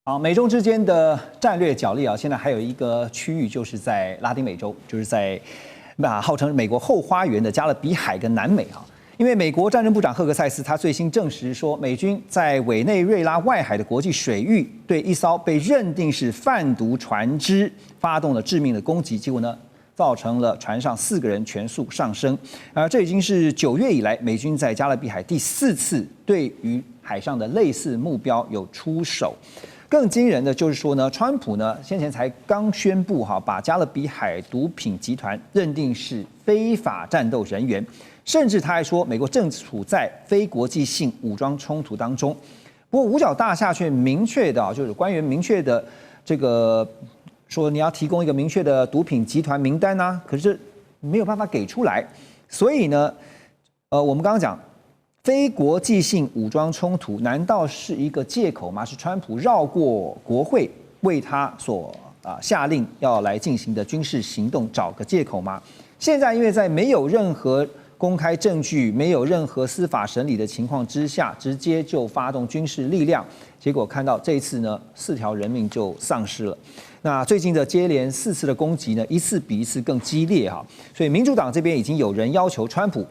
好，美中之间的战略角力啊，现在还有一个区域就是在拉丁美洲，就是在号称美国后花园的加勒比海跟南美啊。因为美国战争部长赫格塞斯他最新证实说，美军在委内瑞拉外海的国际水域对一艘被认定是贩毒船只发动了致命的攻击，结果呢，造成了船上4个人全数丧生。而这已经是9月以来美军在加勒比海第4次对于海上的类似目标有出手。更惊人的就是说呢，川普呢先前才刚宣布把加勒比海毒品集团认定是非法战斗人员，甚至他还说美国正处在非国际性武装冲突当中。不过五角大厦却明确的就是官员明确的这个说你要提供一个明确的毒品集团名单啊，可是没有办法给出来。所以呢，我们刚刚讲。非国际性武装冲突难道是一个借口吗？是川普绕过国会为他所下令要来进行的军事行动找个借口吗？现在因为在没有任何公开证据、没有任何司法审理的情况之下，直接就发动军事力量，结果看到这一次呢，4条人命就丧失了。那最近的接连4次的攻击呢，一次比一次更激烈哈，所以民主党这边已经有人要求川普。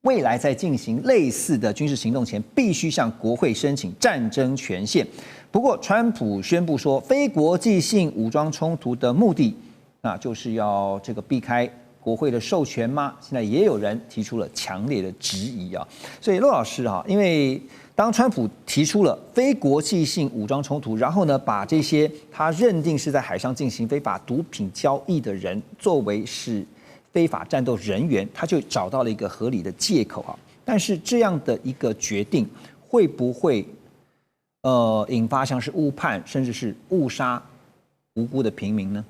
未来在进行类似的军事行动前，必须向国会申请战争权限。不过，川普宣布说，非国际性武装冲突的目的，那就是要这个避开国会的授权吗？现在也有人提出了强烈的质疑啊。所以，骆老师因为当川普提出了非国际性武装冲突，然后呢，把这些他认定是在海上进行非法毒品交易的人作为是非法战斗人员，他就找到了一个合理的借口啊。但是这样的一个决定会不会引发像是误判甚至是误杀无辜的平民呢？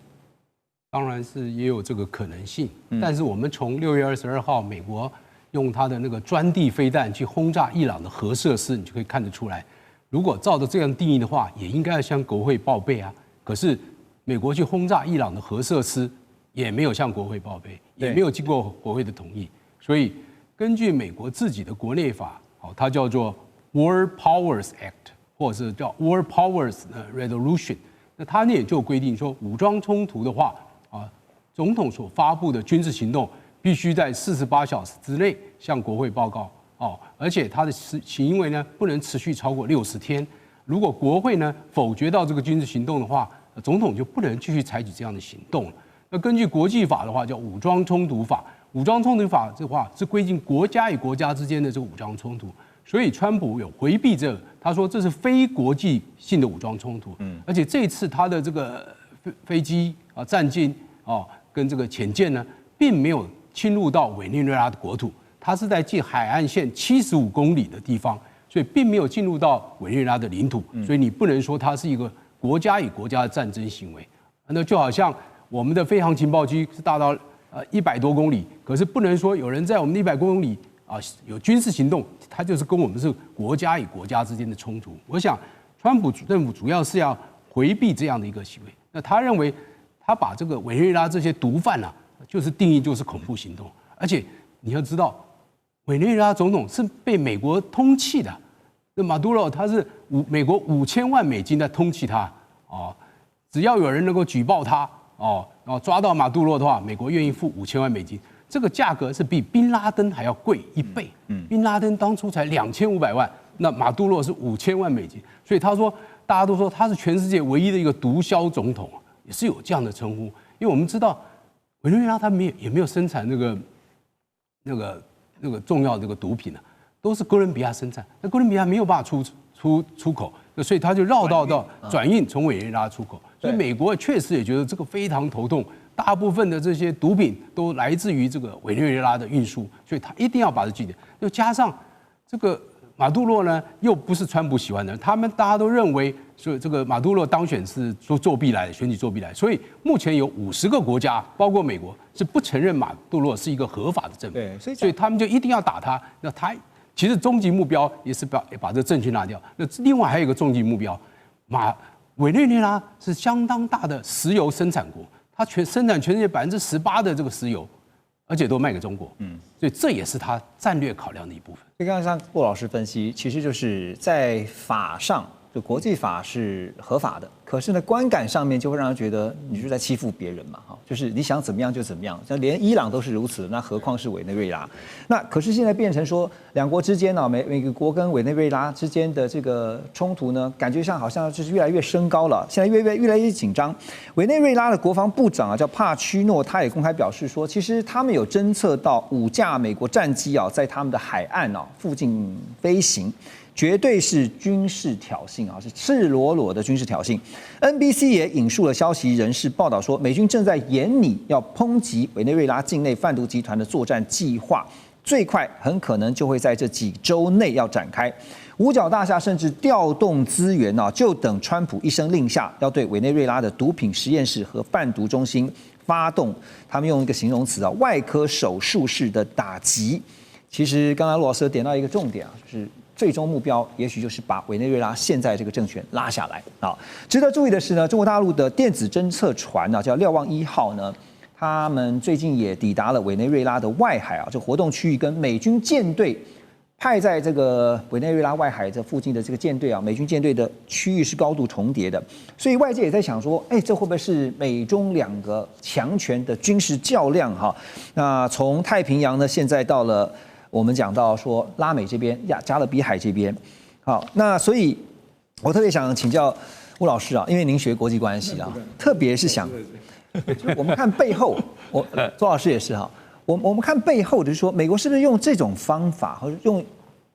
当然是也有这个可能性。但是我们从6月22号美国用他的那个专地飞弹去轰炸伊朗的核设施，你就可以看得出来，如果照着这样定义的话，也应该要向国会报备啊。可是美国去轰炸伊朗的核设施，也没有向国会报备，也没有经过国会的同意，所以根据美国自己的国内法，它叫做 War Powers Act， 或者是叫 War Powers Resolution， 那它也就规定说，武装冲突的话，总统所发布的军事行动必须在48小时之内向国会报告，而且它的行为呢不能持续超过60天。如果国会呢否决到这个军事行动的话，总统就不能继续采取这样的行动了。那根据国际法的话，叫武装冲突法。武装冲突法的话是规定国家与国家之间的这个武装冲突，所以川普有回避这个，他说这是非国际性的武装冲突。而且这次他的这个飞机战机跟这个潜舰呢，并没有侵入到委内瑞拉的国土，它是在距海岸线75公里的地方，所以并没有进入到委内瑞拉的领土，所以你不能说它是一个国家与国家的战争行为。那就好像我们的飞航情报机是大到100多公里，可是不能说有人在我们的100公里有军事行动，它就是跟我们是国家与国家之间的冲突。我想，川普政府主要是要回避这样的一个行为。那他认为，他把这个委内瑞拉这些毒贩就是定义就是恐怖行动，而且你要知道，委内瑞拉总统是被美国通缉的，那马杜罗他是美国5000万美金在通缉他只要有人能够举报他然后抓到马杜罗的话，美国愿意付5000万美金，这个价格是比宾拉登还要贵1倍。宾拉登当初才2500万，那马杜罗是5000万美金，所以他说大家都说他是全世界唯一的一个毒枭总统，也是有这样的称呼。因为我们知道委内瑞拉他也没有生产那个重要的这个毒品都是哥伦比亚生产，那哥伦比亚没有办法出口，所以他就绕道到转运从委内瑞拉出口。所以美国确实也觉得这个非常头痛，大部分的这些毒品都来自于这个委内瑞拉的运输，所以他一定要把这记点。又加上这个马杜罗呢，又不是川普喜欢的人，大家都认为，所以这个马杜罗当选是说作弊来的，选举作弊来的，所以目前有50个国家，包括美国，是不承认马杜罗是一个合法的政府，所以他们就一定要打他。那他其实终极目标也是把这个政权拿掉。那另外还有一个终极目标，委内瑞拉是相当大的石油生产国，它生产全世界18%的这个石油，而且都卖给中国，所以这也是他战略考量的一部分。所以刚刚像骆老师分析，其实就是在法上就国际法是合法的，可是呢，观感上面就会让人觉得你是在欺负别人嘛，哈，就是你想怎么样就怎么样，像连伊朗都是如此，那何况是委内瑞拉？那可是现在变成说，两国之间呢，美国跟委内瑞拉之间的这个冲突呢，感觉上好像就是越来越升高了，现在越来越紧张。委内瑞拉的国防部长啊，叫帕屈诺，他也公开表示说，其实他们有侦测到5架美国战机啊，在他们的海岸啊附近飞行。绝对是军事挑衅啊，是赤裸裸的军事挑衅。NBC 也引述了消息人士报道说，美军正在研拟要抨击委内瑞拉境内贩毒集团的作战计划，最快很可能就会在这几周内要展开。五角大厦甚至调动资源啊，就等川普一声令下，要对委内瑞拉的毒品实验室和贩毒中心发动，他们用一个形容词啊，外科手术式的打击。其实刚才陆老师点到一个重点啊，就是最终目标也许就是把委内瑞拉现在这个政权拉下来啊。值得注意的是呢，中国大陆的电子侦测船呢，叫瞭望1号呢，他们最近也抵达了委内瑞拉的外海啊，这活动区域跟美军舰队派在这个委内瑞拉外海这附近的这个舰队啊，美军舰队的区域是高度重叠的，所以外界也在想说，这会不会是美中2个强权的军事较量哈？那从太平洋呢，现在到了我们讲到说拉美这边、加勒比海这边，好，那所以我特别想请教吴老师啊，因为您学国际关系啊，特别是想，我们看背后，周老师也是哈，我们看背后就是说，美国是不是用这种方法，或者用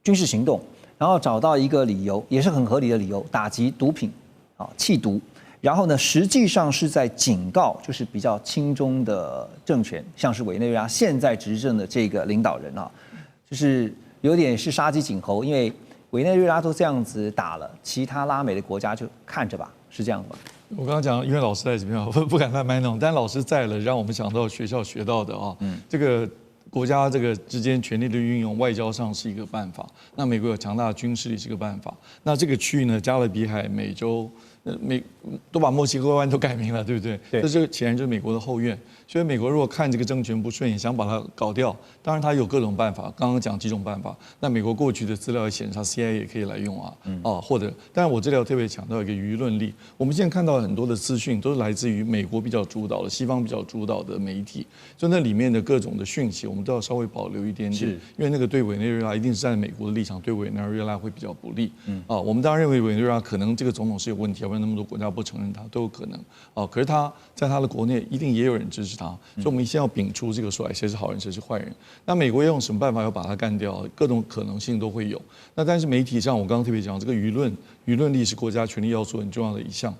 军事行动，然后找到一个理由，也是很合理的理由，打击毒品，啊，缉毒。然后呢，实际上是在警告，就是比较亲中的政权，像是委内瑞拉现在执政的这个领导人啊，就是有点是杀鸡儆猴，因为委内瑞拉都这样子打了，其他拉美的国家就看着吧，是这样吗？我刚刚讲，因为老师在这边，我不敢太卖弄，但老师在了，让我们想到学校学到的啊，这个国家这个之间权力的运用，外交上是一个办法。那美国有强大的军事力是个办法。那这个区域呢，加勒比海、美洲。都把墨西哥湾都改名了，对不对？对，这显然就是美国的后院。所以美国如果看这个政权不顺眼，想把它搞掉，当然它有各种办法。刚刚讲几种办法，那美国过去的资料也显示，它 CIA 也可以来用啊，或者，但是我这里要特别强调一个舆论力。我们现在看到很多的资讯都是来自于美国比较主导的、西方比较主导的媒体，就那里面的各种的讯息，我们都要稍微保留一点点，因为那个对委内瑞拉一定是站在美国的立场，对委内瑞拉会比较不利。我们当然认为委内瑞拉可能这个总统是有问题，要不然那么多国家不承认他都有可能。可是他在他的国内一定也有人支持他，所以我们先要摒除这个说，谁是好人谁是坏人。那美国要用什么办法要把他干掉？各种可能性都会有。那但是媒体上，我刚刚特别讲，这个舆论力是国家权力要素很重要的一项。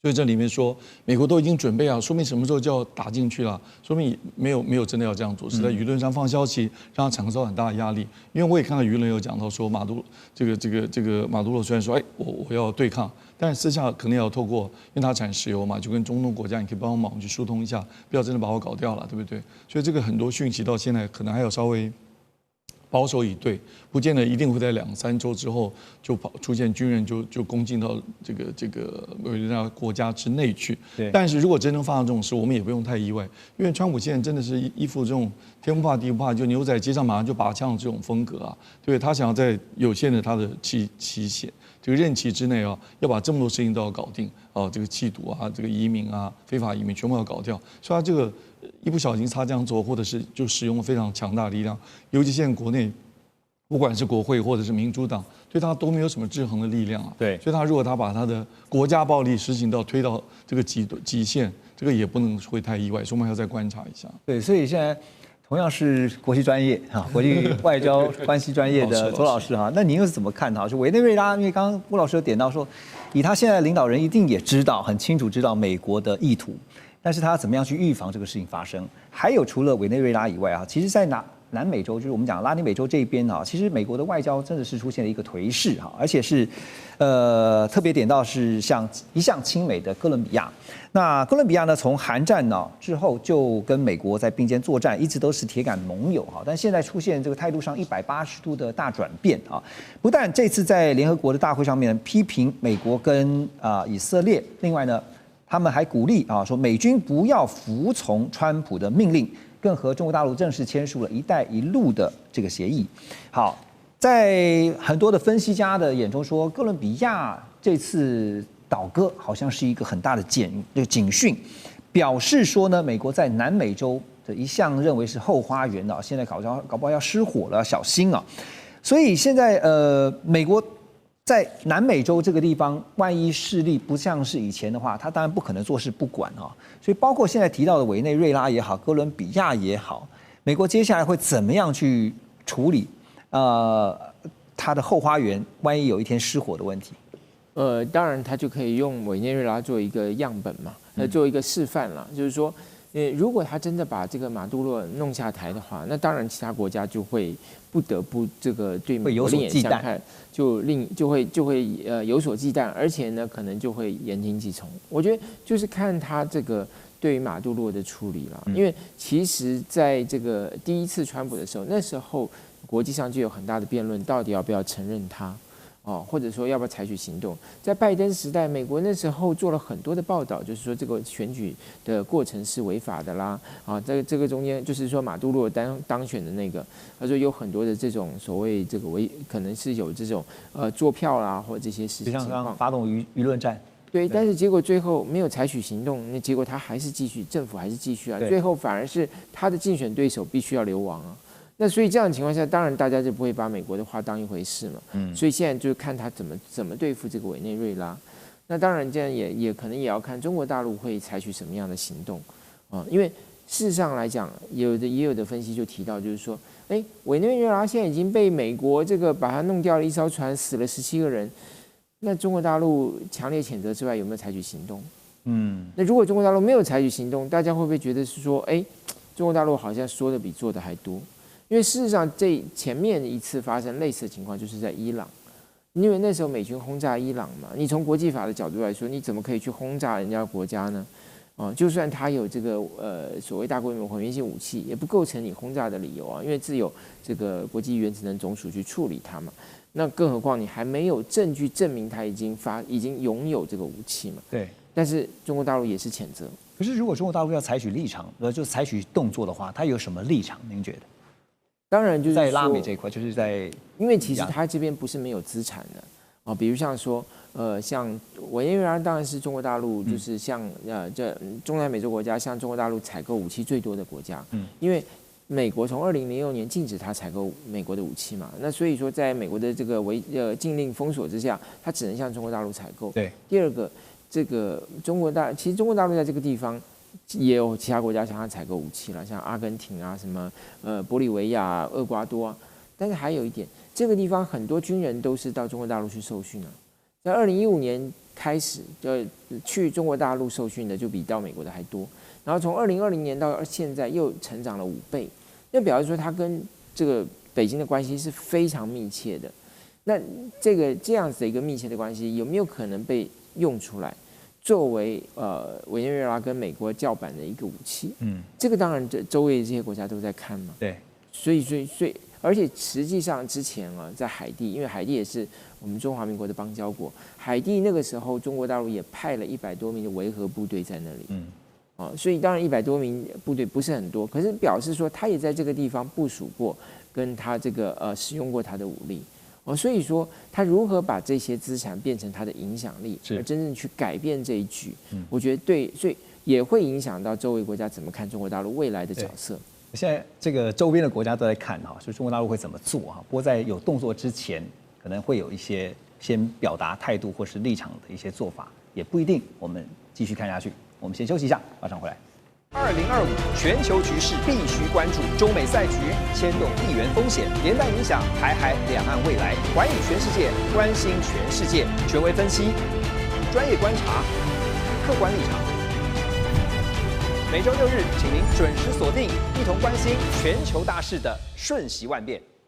所以这里面说，美国都已经准备好，说明什么时候就要打进去了，说明没有真的要这样做，是在舆论上放消息，让他承受很大的压力。因为我也看到舆论有讲到说，马杜罗虽然说，我要对抗，但是私下可能要透过，因为他产石油嘛，就跟中东国家，你可以帮忙去疏通一下，不要真的把我搞掉了，对不对？所以这个很多讯息到现在可能还要稍微保守以对，不见得一定会在2-3周之后就出现军人就攻进到这个委内瑞拉国家之内去。但是如果真正发生这种事，我们也不用太意外，因为川普现在真的是依附这种天不怕地不怕，就牛仔街上马上就拔枪的这种风格啊。对，他想要在有限的他的期限这个任期之内啊，要把这么多事情都要搞定啊，这个缉毒啊，这个移民啊，非法移民全部要搞掉，所以他这个一不小心他这样做，或者是就使用了非常强大的力量，尤其现在国内，不管是国会或者是民主党，对他都没有什么制衡的力量啊。对，所以他如果他把他的国家暴力实行到推到这个极限，这个也不能会太意外，所以我们还要再观察一下。对，所以现在同样是国际专业啊，国际外交关系专业的周老师哈，那您又是怎么看他？就委内瑞拉，因为刚刚吴老师有点到说，以他现在的领导人一定也知道很清楚知道美国的意图。但是他怎么样去预防这个事情发生？还有除了委内瑞拉以外啊，其实在南美洲，就是我们讲拉丁美洲这边啊，其实美国的外交真的是出现了一个颓势哈，而且是特别点到是像一向亲美的哥伦比亚。那哥伦比亚呢，从韩战呢之后就跟美国在并肩作战，一直都是铁杆盟友哈，但现在出现这个态度上180度的大转变啊，不但这次在联合国的大会上面批评美国跟以色列，另外呢。他们还鼓励说美军不要服从川普的命令，更和中国大陆正式签署了一带一路的这个协议。好，在很多的分析家的眼中说，哥伦比亚这次倒戈好像是一个很大的警讯，表示说呢，美国在南美洲的一向认为是后花园啊，现在搞不好要失火了，要小心啊。所以现在美国在南美洲这个地方，万一势力不像是以前的话，他当然不可能坐视不管啊。所以包括现在提到的委内瑞拉也好，哥伦比亚也好，美国接下来会怎么样去处理它的后花园，万一有一天失火的问题？当然，他就可以用委内瑞拉做一个样本嘛，做一个示范了。就是说，如果他真的把这个马杜罗弄下台的话，那当然其他国家就会不得不这个对美国另眼相看，就会有所忌惮，而且呢，可能就会言听计从。我觉得就是看他这个对于马杜罗的处理了，因为其实在这个第一次川普的时候，那时候国际上就有很大的辩论，到底要不要承认他。或者说要不要采取行动？在拜登时代，美国那时候做了很多的报道，就是说这个选举的过程是违法的啦。这个中间就是说马杜罗当选的那个，他说有很多的这种所谓这个可能是有这种作票啦或者这些事情情况，发动舆论战。对，但是结果最后没有采取行动，那结果他还是继续，政府还是继续啊，最后反而是他的竞选对手必须要流亡啊。那所以这样的情况下，当然大家就不会把美国的话当一回事嘛。所以现在就看他怎么对付这个委内瑞拉。那当然这样也可能也要看中国大陆会采取什么样的行动啊。因为事实上来讲，也有的分析就提到，就是说，委内瑞拉现在已经被美国这个把它弄掉了一艘船，死了17个人。那中国大陆强烈谴责之外，有没有采取行动？那如果中国大陆没有采取行动，大家会不会觉得是说，中国大陆好像说的比做的还多？因为事实上，这前面一次发生类似的情况，就是在伊朗，因为那时候美军轰炸伊朗嘛，你从国际法的角度来说，你怎么可以去轰炸人家国家呢？就算他有这个所谓大规模毁灭性武器，也不构成你轰炸的理由啊，因为自有这个国际原子能总署去处理它嘛。那更何况你还没有证据证明他已经拥有这个武器嘛？对。但是中国大陆也是谴责。可是如果中国大陆要采取立场，就采取动作的话，他有什么立场？您觉得？当然就是在拉美这一块，就是在，因为其实他这边不是没有资产的比如像说像委内瑞拉当然是中国大陆就是像这中南美洲国家向中国大陆采购武器最多的国家，因为美国从2006年禁止他采购美国的武器嘛，那所以说在美国的这个禁令封锁之下，他只能向中国大陆采购。对，第二个这个其实中国大陆在这个地方。也有其他国家向他采购武器了，像阿根廷啊、什么玻利维亚、厄瓜多啊。但是还有一点，这个地方很多军人都是到中国大陆去受训啊。在2015年开始，去中国大陆受训的就比到美国的还多。然后从2020年到现在又成长了5倍，那表示说他跟这个北京的关系是非常密切的。那这样子的一个密切的关系，有没有可能被用出来？作为委内瑞拉跟美国叫板的一个武器，这个当然周围这些国家都在看嘛，对，所以，而且实际上之前在海地，因为海地也是我们中华民国的邦交国，海地那个时候中国大陆也派了100多名的维和部队在那里，所以当然100多名部队不是很多，可是表示说他也在这个地方部署过，跟他这个使用过他的武力。所以说，他如何把这些资产变成他的影响力，而真正去改变这一局，我觉得对，所以也会影响到周围国家怎么看中国大陆未来的角色。现在这个周边的国家都在看所以中国大陆会怎么做不过在有动作之前，可能会有一些先表达态度或是立场的一些做法，也不一定。我们继续看下去，我们先休息一下，马上回来。2025全球局势必须关注，中美赛局牵动地缘风险，连带影响台海两岸未来。环宇全世界，关心全世界，权威分析，专业观察，客观立场。每周6日，请您准时锁定，一同关心全球大事的瞬息万变。